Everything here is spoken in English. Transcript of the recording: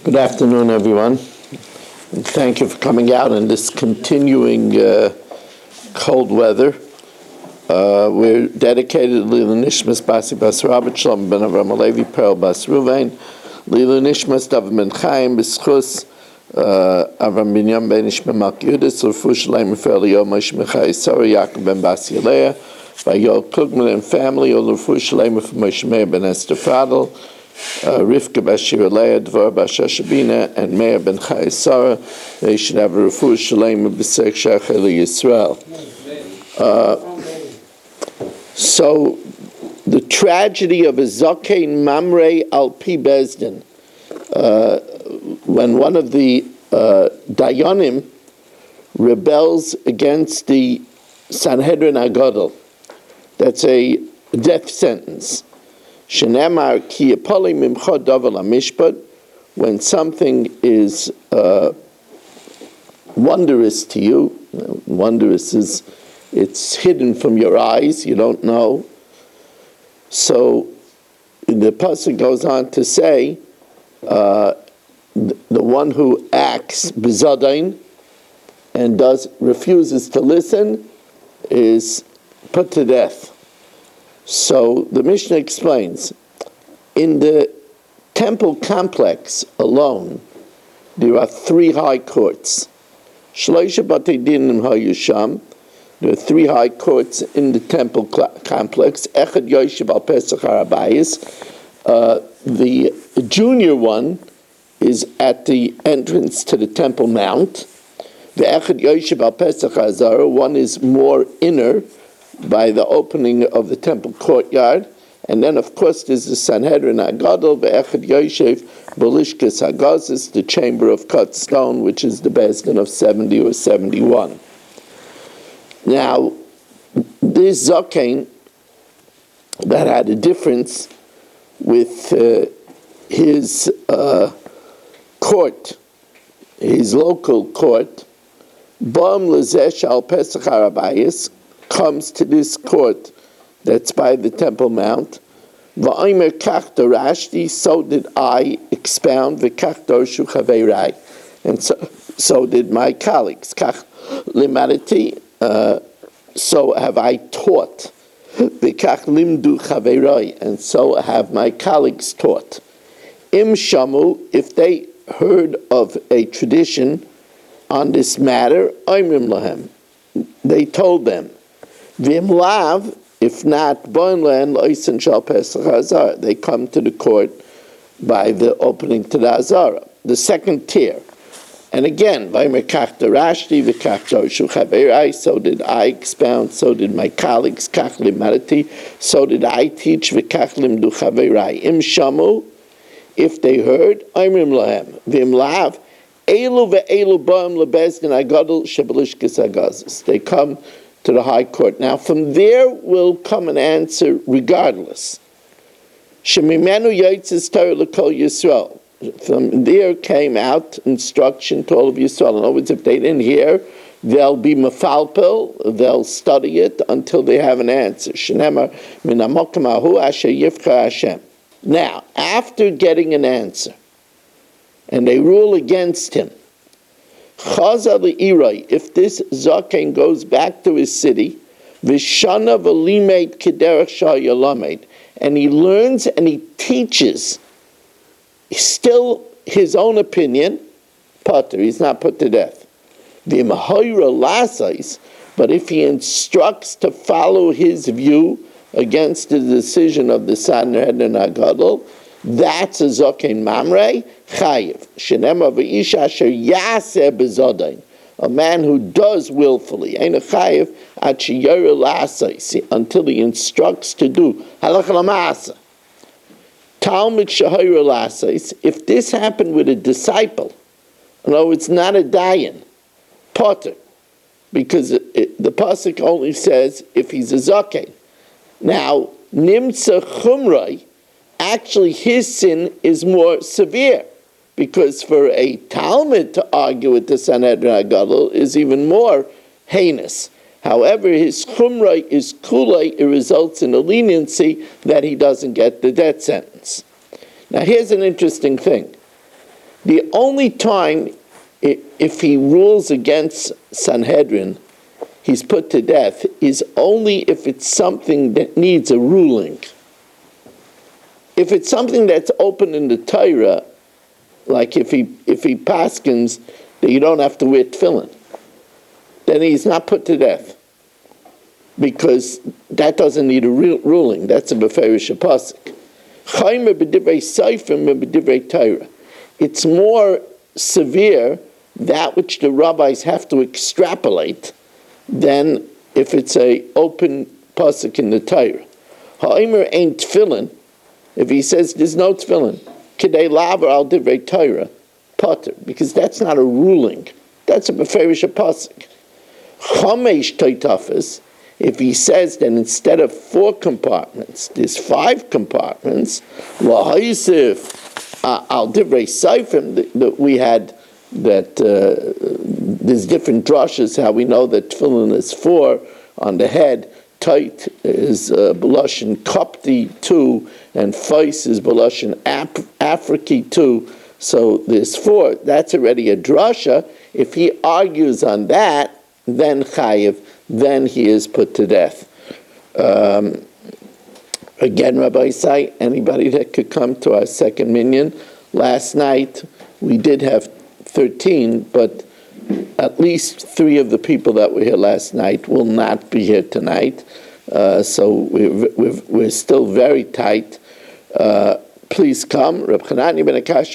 Good afternoon, everyone. And thank you for coming out in this continuing cold weather. We're dedicated to Lila Nishmas Basi Bas Rabbi Shalom ben Avram Alevi Pearl Bas Ruvain, Lila Nishmas David ben Chaim B'schus Avram Binyan ben Ishmael Malk Yudis L'Refu Shalem Refer Yomis Mechai Sora Yaakov ben Bas Yaleah Vayol Klugman and family L'Refu Shalem Refer Moshe Meir ben Esther Fadel, Rivka Bashir Leah, Dvar Bashashabina, and Meir ben Chai Sarah. They should have a refuah shalem b'sek shacheli Yisrael. So, the tragedy of a Zakein Mamrei al Pi Bezdin, when one of the Dayanim rebels against the Sanhedrin Agadol, that's a death sentence. Shenemar ki yapali mimcha davar lamishpat, when something is wondrous to you, wondrous is it's hidden from your eyes, you don't know. So the pasuk goes on to say, the one who acts bizadain and refuses to listen is put to death. So the Mishna explains, in the temple complex alone, there are 3 high courts. Shloisha Batei Dinim HaYusham, there are 3 high courts in the temple complex. Echad Yoshev Al Pesach HaRabayis. The junior one is at the entrance to the Temple Mount. The Echad Yoshev Al Pesach HaZara, one is more inner, by the opening of the temple courtyard, and then of course there's the Sanhedrin Agadol ve'echad Yoshev b'lishkas hagazis, the chamber of cut stone, which is the Bezdin of 70 or 71. Now, this Zakein that had a difference with his court, his local court, Bam lezesh al Pesach HaRabayis, comes to this court that's by the Temple Mount. V'omer kach darashti, so did I expound, v'kach dorshu chaveirai, and so did my colleagues. Kach limadati, so have I taught. V'kach limdu chaveirai, and so have my colleagues taught. Im shamu, if they heard of a tradition on this matter, oimrim lahem, they told them. Vim lav, if not, they come to the court by the opening to the Azara, the second tier. And again, so did I expound, so did my colleagues, so did I teach, im shamu, if they heard, imrim lahem, vim lav, they come to the high court. Now from there will come an answer regardless. Shemimenu yotzes Torah l'kol Yisrael. From there came out instruction to all of Yisrael. In other words, if they didn't hear, they'll be mefalpel, they'll study it until they have an answer. Shenemar min hamokem hahu asher yivcha Hashem. Now, after getting an answer, and they rule against him, if this Zakein goes back to his city, Vishana v'limed kederach shayalamed, and he learns and he teaches still his own opinion, Potter, he's not put to death. V'imahayra lasais, but if he instructs to follow his view against the decision of the Sanhedrin Agadol, that's a Zakein Mamrei Chayiv. Shenema v'isha asher yaseh b'zodain, a man who does willfully. Ein chayiv ad sheyora la'asais, until he instructs to do halacha l'maaseh. Talmud shehora la'asais. If this happened with a disciple, no, it's not a dayan, Potter, because the pasuk only says if he's a Zakein. Now nimtza chumrei. Actually, his sin is more severe, because for a Talmud to argue with the Sanhedrin Agadol is even more heinous. However, his chumrah is kulei, it results in a leniency that he doesn't get the death sentence. Now, here's an interesting thing. The only time, if he rules against Sanhedrin, he's put to death, is only if it's something that needs a ruling. If it's something that's open in the Torah, like if he paskins that you don't have to wear tefillin, then he's not put to death, because that doesn't need a ruling. That's a beferish pasuk. It's more severe, that which the rabbis have to extrapolate, than if it's a open pasuk in the Torah. Ha'omer ain't tefillin. If he says there's no tefillin, k'dei laver al divrei Torah, potter, because that's not a ruling. That's a beferish pasuk. Chamesh toitafis. If he says that instead of 4 compartments, there's 5 compartments, lahayisif al divrei seifim, that we had that there's different drushes how we know that tefillin is 4 on the head, tight is b'lashon kopti 2, and feis is b'lashon afriki 2. So there's 4. That's already a drasha. If he argues on that, then chayiv, then he is put to death. Again, Rabbi Isai, anybody that could come to our second minyan. Last night we did have 13, but at least 3 of the people that were here last night will not be here tonight. So we're still very tight. Please come. Reb Chanani ben Akash